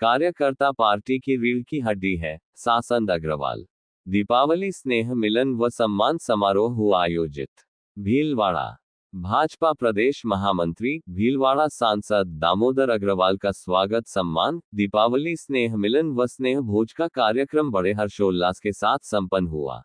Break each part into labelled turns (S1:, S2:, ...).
S1: कार्यकर्ता पार्टी की रीढ़ की हड्डी है, सांसद अग्रवाल। दीपावली स्नेह मिलन व सम्मान समारोह हुआ आयोजित। भीलवाड़ा। भाजपा प्रदेश महामंत्री, भीलवाड़ा सांसद दामोदर अग्रवाल का स्वागत सम्मान, दीपावली स्नेह मिलन व स्नेह भोज का कार्यक्रम बड़े हर्षोल्लास के साथ संपन्न हुआ।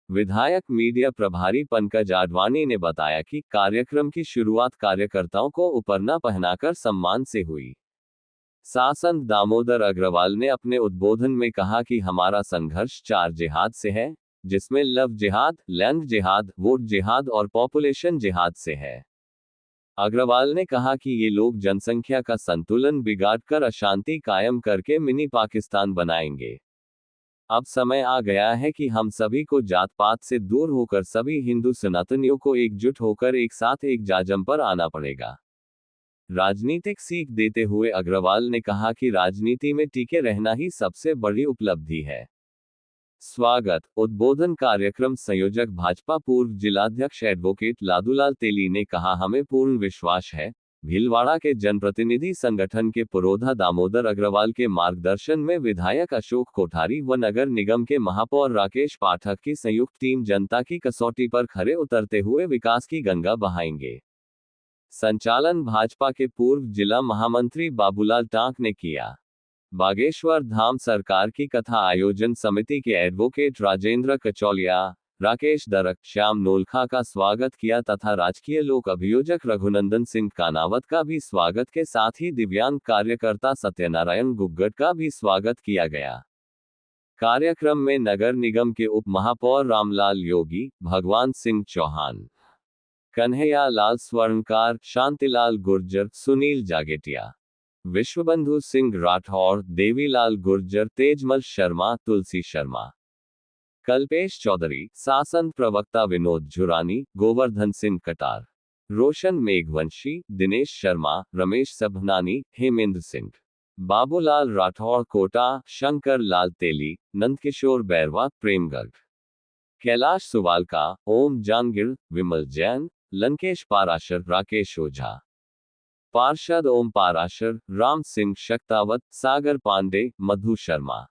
S1: विधायक मीडिया प्रभारी पंकज आडवाणी ने बताया कि कार्यक्रम की शुरुआत कार्यकर्ताओं को उपरना पहनाकर सम्मान से हुई। सांसद दामोदर अग्रवाल ने अपने उद्बोधन में कहा कि हमारा संघर्ष 4 जिहाद से है, जिसमें लव जिहाद, लैंड जिहाद, वोट जिहाद और पॉपुलेशन जिहाद से है। अग्रवाल ने कहा कि ये लोग जनसंख्या का संतुलन बिगाड़कर अशांति कायम करके मिनी पाकिस्तान बनाएंगे। अब समय आ गया है कि हम सभी को जात पात से दूर होकर सभी हिंदू सनातनियों को एकजुट होकर एक साथ एक जाजम पर आना पड़ेगा। राजनीतिक सीख देते हुए अग्रवाल ने कहा कि राजनीति में टिके रहना ही सबसे बड़ी उपलब्धि है। स्वागत उद्बोधन कार्यक्रम संयोजक भाजपा पूर्व जिलाध्यक्ष एडवोकेट लादूलाल तेली ने कहा, हमें पूर्ण विश्वास है भीलवाड़ा के जनप्रतिनिधि संगठन के पुरोधा दामोदर अग्रवाल के मार्गदर्शन में विधायक अशोक कोठारी व नगर निगम के महापौर राकेश पाठक की संयुक्त टीम जनता की कसौटी पर खरे उतरते हुए विकास की गंगा बहाएंगे। संचालन भाजपा के पूर्व जिला महामंत्री बाबूलाल टांक ने किया। बागेश्वर धाम सरकार की कथा आयोजन समिति के एडवोकेट राजेंद्र कचौलिया, राकेश दरक, श्याम नोलखा का स्वागत किया तथा राजकीय लोक अभियोजक रघुनंदन सिंह कानावत का भी स्वागत के साथ ही दिव्यांग कार्यकर्ता सत्यनारायण गुग्गट का भी स्वागत किया गया। कार्यक्रम में नगर निगम के उप महापौर रामलाल योगी, भगवान सिंह चौहान, कन्हैया लाल स्वर्णकार, शांतिलाल गुर्जर, सुनील जागेटिया, विश्वबंधु सिंह राठौर, देवीलाल गुर्जर, तेजमल शर्मा, तुलसी शर्मा, कल्पेश चौधरी, शासन प्रवक्ता विनोद झुरानी, गोवर्धन सिंह कटार, रोशन मेघवंशी, दिनेश शर्मा, रमेश सभनानी, हेमेंद्र सिंह, बाबूलाल राठौर कोटा, शंकर लाल तेली, नंदकिशोर बैरवा, प्रेम गर्ग, कैलाश सुवालका, ओम जांगिर, विमल जैन, लंकेश पाराशर, राकेश ओझा, पार्षद ओम पाराशर, राम सिंह शक्तावत, सागर पांडे, मधु शर्मा,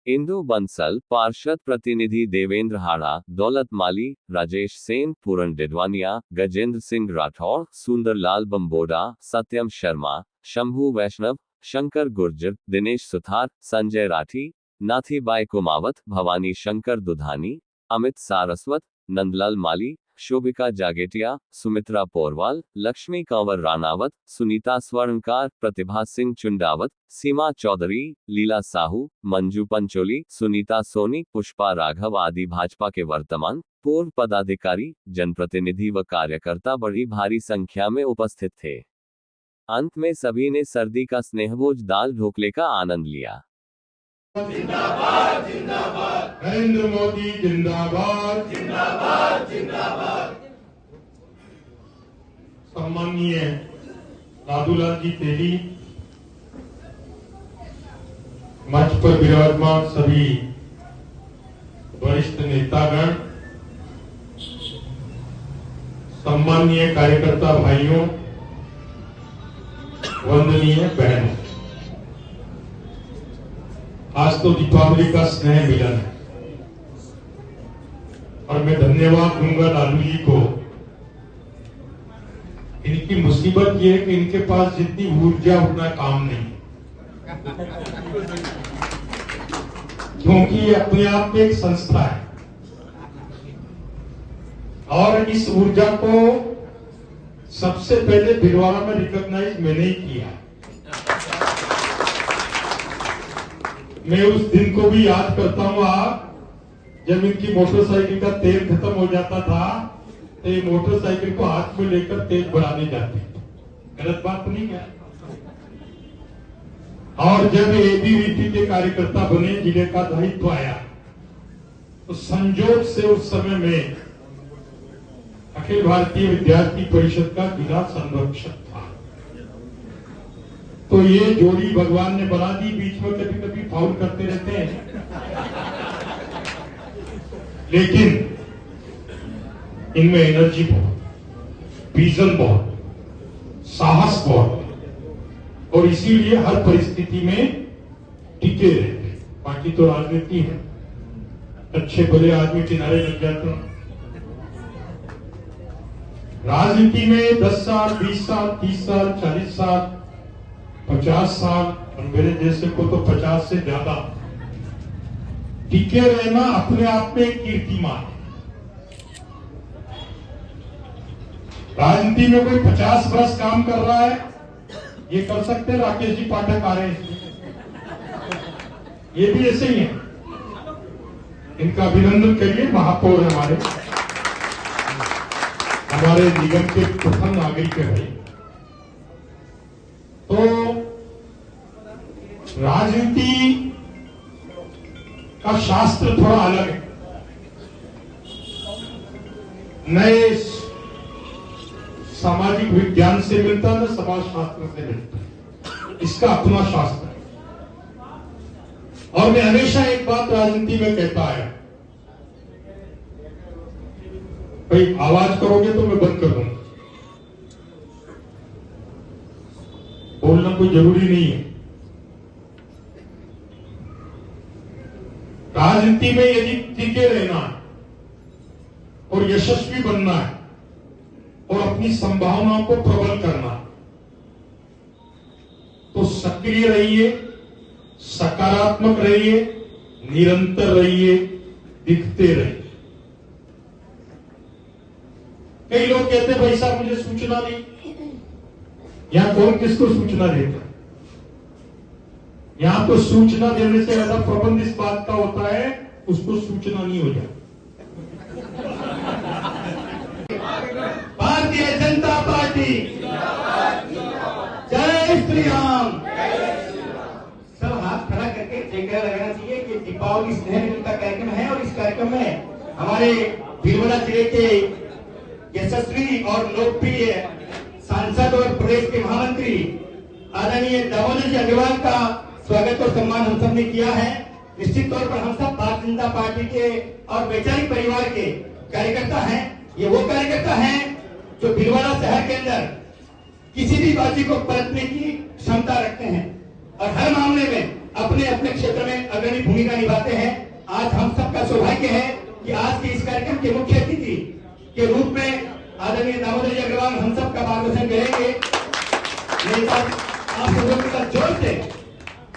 S1: इंदु बंसल, पार्षद प्रतिनिधि देवेंद्र हाड़ा, दौलत माली, राजेश सेन, पूरन डिडवानिया, गजेंद्र सिंह राठौर, सुंदरलाल बंबोडा, सत्यम शर्मा, शंभू वैष्णव, शंकर गुर्जर, दिनेश सुथार, संजय राठी, नाथीबाई कुमावत, भवानी शंकर दुधानी, अमित सारस्वत, नंदलाल माली, शोभिका जागेटिया, सुमित्रा पोरवाल, लक्ष्मी कंवर राणावत, सुनीता स्वर्णकार, प्रतिभा सिंह चुंडावत, सीमा चौधरी, लीला साहू, मंजू पंचोली, सुनीता सोनी, पुष्पा राघव आदि भाजपा के वर्तमान पूर्व पदाधिकारी, जनप्रतिनिधि व कार्यकर्ता बड़ी भारी संख्या में उपस्थित थे। अंत में सभी ने सर्दी का स्नेहभोज दाल ढोकले का आनंद लिया।
S2: जिंदाबाद जिंदाबाद, नरेंद्र मोदी जिंदाबाद जिंदाबाद जिंदाबाद। सम्माननीय लादूलाल जी तेली, मंच पर विराजमान सभी वरिष्ठ नेतागण, सम्माननीय कार्यकर्ता भाइयों, वंदनीय बहनों, आज तो दीपावली का स्नेह मिलन है और मैं धन्यवाद दूंगा लालू जी को। इनकी मुसीबत ये है कि इनके पास जितनी ऊर्जा उतना काम नहीं, क्योंकि ये अपने आप में एक संस्था है और इस ऊर्जा को सबसे पहले भीलवाड़ा में रिकॉग्नाइज मैंने ही किया। मैं उस दिन को भी याद करता हूँ जब इनकी मोटरसाइकिल का तेल खत्म हो जाता था तो ये मोटरसाइकिल को हाथ में लेकर तेल बढ़ाने जाते। गलत बात नहीं है। और जब एबीवीपी के कार्यकर्ता बने, जिले का दायित्व आया, तो संजोग से उस समय में अखिल भारतीय विद्यार्थी परिषद का जिला संरक्षक था। तो ये जोड़ी भगवान ने बना दी। बीच में कभी कभी फाउल करते रहते हैं, लेकिन इनमें एनर्जी बहुत, विजन बहुत, साहस बहुत, और इसीलिए हर परिस्थिति में टिके रहते। बाकी तो राजनीति है, अच्छे भले आदमी किनारे लग जाते हैं। राजनीति में 10 साल, 20 साल, 30 साल, 40 साल, 50 साल और मेरे जैसे को तो 50 से ज्यादा टिके रहना अपने आप में कीर्तिमान है। राजनीति में कोई 50 वर्ष काम कर रहा है, ये कर सकते हैं। राकेश जी पाठक आ रहे हैं, ये भी ऐसे ही है। इनका अभिनंदन करिए। महापौर हमारे निगम के प्रथम नागरिक है भाई। तो राजनीति का शास्त्र थोड़ा अलग है, नए सामाजिक विज्ञान से मिलता है, समाज शास्त्र से मिलता है। इसका अपना शास्त्र है। और मैं हमेशा एक बात राजनीति में कहता है, भाई आवाज करोगे तो मैं बंद कर दूंगा, बोलना कोई जरूरी नहीं है। राजनीति में यदि टिके रहना है और यशस्वी बनना है और अपनी संभावनाओं को प्रबल करना, तो सक्रिय रहिए, सकारात्मक रहिए, निरंतर रहिए, दिखते रहिए। कई लोग कहते हैं भाई साहब मुझे सूचना नहीं। यहां कौन किसको सूचना देता? यहां तो सूचना देने से ज्यादा प्रबंध इस बात का होता है उसको सूचना नहीं हो जाती। भारतीय जनता पार्टी जय श्री राम। सब हाथ खड़ा करके जयकारा लगाना चाहिए कि दीपावली स्नेह मिलन का कार्यक्रम है और इस कार्यक्रम में हमारे भीलवाड़ा जिले के यशस्वी और लोकप्रिय सांसद और प्रदेश के महामंत्री आदरणीय दामोदर जी अग्रवाल का स्वागत और सम्मान हम सब ने किया है। निश्चित तौर पर हम सब भारतीय जनता पार्टी के और वैचारिक परिवार के कार्यकर्ता हैं। ये वो कार्यकर्ता हैं जो भीलवाड़ा शहर के अंदर किसी भी बाजी को पलटने की क्षमता रखते हैं और हर मामले में अपने अपने क्षेत्र में अग्रणी भूमिका निभाते हैं। आज हम सबका सौभाग्य है कि आज के इस कार्यक्रम के मुख्य अतिथि के रूप में आदरणीय दामोदर जी अग्रवाल हम सब का मार्गदर्शन करेंगे। मेरे साथ आप लोगों के साथ जोर से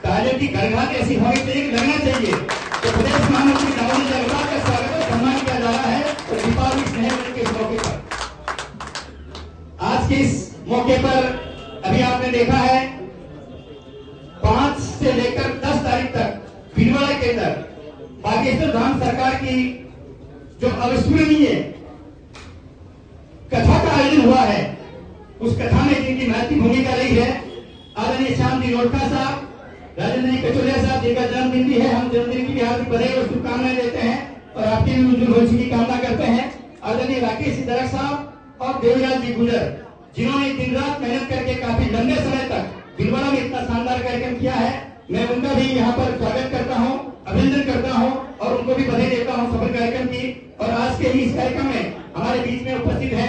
S2: तालियों की गड़गड़ाहट ऐसी होनी चाहिए कि लगना चाहिए तो प्रदेश महामंत्री दामोदर जी अग्रवाल का स्वागत और सम्मान किया जा रहा है। तो दीपावली स्नेह मिलन के इस मौके पर, आज के इस मौके पर अभी आपने देखा है 5 से लेकर 10 तारीख तक भीलवाड़ा के अंदर बागेश्वर धाम सरकार की जो अविस्मरणीय कथा का आयोजन हुआ है, उस कथा में जिनकी महत्वपूर्ण भूमिका रही है आदरणीय श्याम जी नोटका साहब, राजेंद्र जी कचोलिया साहब, जिनका जन्मदिन भी है। हम जन्मदिन की हार्दिक बधाई और शुभकामनाएं देते हैं और आपके भी उज्जवल भविष्य की कामना करते हैं। आदरणीय राकेश जी दरक साहब और देवराज जी गुजर, जिन्होंने दिन रात मेहनत करके काफी लंबे समय तक भीलवाड़ा में इतना शानदार कार्यक्रम किया है, मैं उनका भी यहाँ पर स्वागत करता हूँ, अभिनंदन करता हूँ और उनको भी बधाई देता हूँ सफल कार्यक्रम की। और आज के इस कार्यक्रम में हमारे बीच में उपस्थित है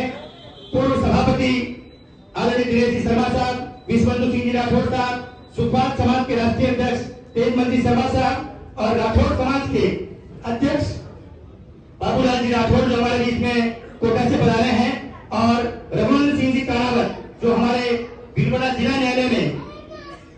S2: पूर्व सभापति आदरणीय दिनेश जी शर्मा साहब, विश्वबंधु सिंह जी राठौर साहब, सुखपाल समाज के राष्ट्रीय अध्यक्ष तेजमल जी शर्मा साहब और राठौर समाज के अध्यक्ष बाबूलाल जी राठौर जो हमारे बीच में कोटा से पधारे हैं और रघुनंदन सिंह जी कारावत जो हमारे भीलवाड़ा जिला न्यायालय में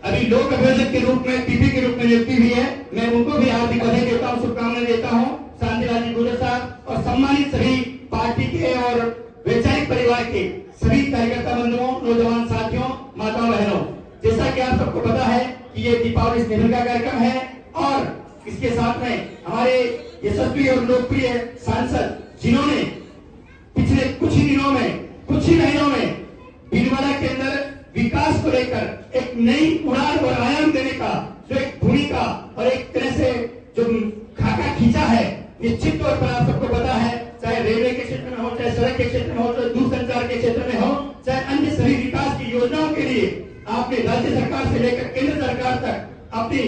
S2: अभी लोक अभियोजक के रूप में पीपी के रूप में नियुक्ति हुई है। मैं उनको भी हार्दिक बधाई देता हूँ, शुभकामनाएं देता हूँ। शांतिलाल जी गुजर साहब और सम्मानित सभी पार्टी के और वैचारिक परिवार के सभी कार्यकर्ता बंधुओं, नौजवान साथियों, माताओं बहनों, जैसा कि आप सबको पता है कि ये दीपावली स्नेह मिलन का कार्यक्रम है और इसके साथ में हमारे यशस्वी और लोकप्रिय सांसद जिन्होंने पिछले कुछ ही दिनों में, कुछ ही महीनों में भीलवाड़ा के अंदर विकास को लेकर एक नई उड़ान और आयाम देने का जो एक भूमिका और एक तरह से जो खाका खींचा है, निश्चित तौर पर आप सबको पता है, चाहे रेलवे के क्षेत्र में हो, चाहे सड़क के क्षेत्र में हो, चाहे दूरसंचार के क्षेत्र में हो, चाहे अन्य सभी विकास की योजनाओं के लिए आपने राज्य सरकार से लेकर केंद्र सरकार तक अपनी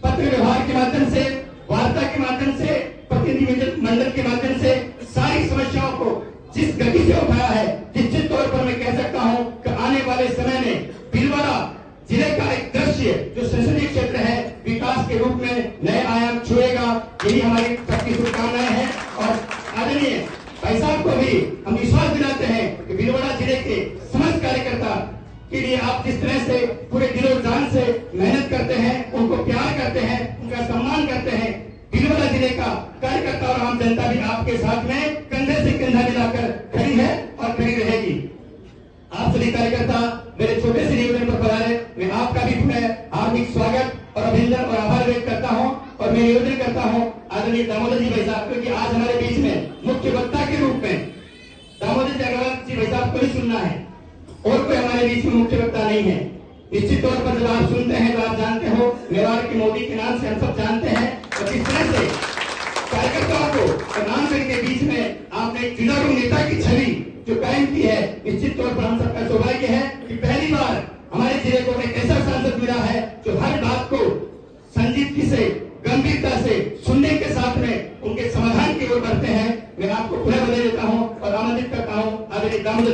S2: पत्र व्यवहार के माध्यम से, वार्ता के माध्यम से, प्रतिनिधि मंडल के माध्यम से सारी समस्याओं को जिस गति से उठाया है, निश्चित तौर पर मैं कह सकता हूं कि आने वाले समय में भीलवाड़ा जिले का
S3: विकास के रूप में नए आयाम छुएगा। यही हमारी सबकी शुभकामनाएं हैं। और आदरणीय भाई साहब को भी हम विश्वास दिलाते हैं कि भीलवाड़ा जिले के समस्त कार्यकर्ता के लिए आप जिस तरह से पूरे दिलो जान से मेहनत करते हैं, उनको प्यार करते हैं, उनका सम्मान करते हैं, भीलवाड़ा जिले का कार्यकर्ता और आम जनता भी आपके साथ में कंधे से कंधा मिलाकर खड़ी है और खड़ी रहेगी। आप सभी कार्यकर्ता मेरे छोटे से निवेदन पर पधारे, मैं आपका भी पुनः हार्दिक स्वागत और अभिनंदन और आभार व्यक्त करता हूं। और मैं निवेदन करता हूं आदरणीय दामोदर जी भाई साहब, क्योंकि आज हमारे बीच में मुख्य वक्ता के रूप में दामोदर जी अग्रवाल जी भाई साहब को ही सुनना है, और कोई हमारे बीच में मुख्य वक्ता नहीं है। निश्चित तौर पर जब आप सुनते हैं तो आप जानते हो मेवाड़ के मोदी के नाम से हम सब जानते हैं, और किस तरह से कार्यकर्ताओं को और नामगढ़ के बीच में आपने एक जुझारू नेता की छवि जो कायम की है। निश्चित तौर पर हम सबका सौभाग्य है कि पहली बार हमारे जिले को एक ऐसा सांसद मिला है जो हर बात को संजीदगी से, गंभीरता से सुनने के साथ में उनके समाधान की ओर बढ़ते हैं। मैं आपको पुनः बधाई देता हूं और आमंत्रित करता हूं आदरणीय दामोदर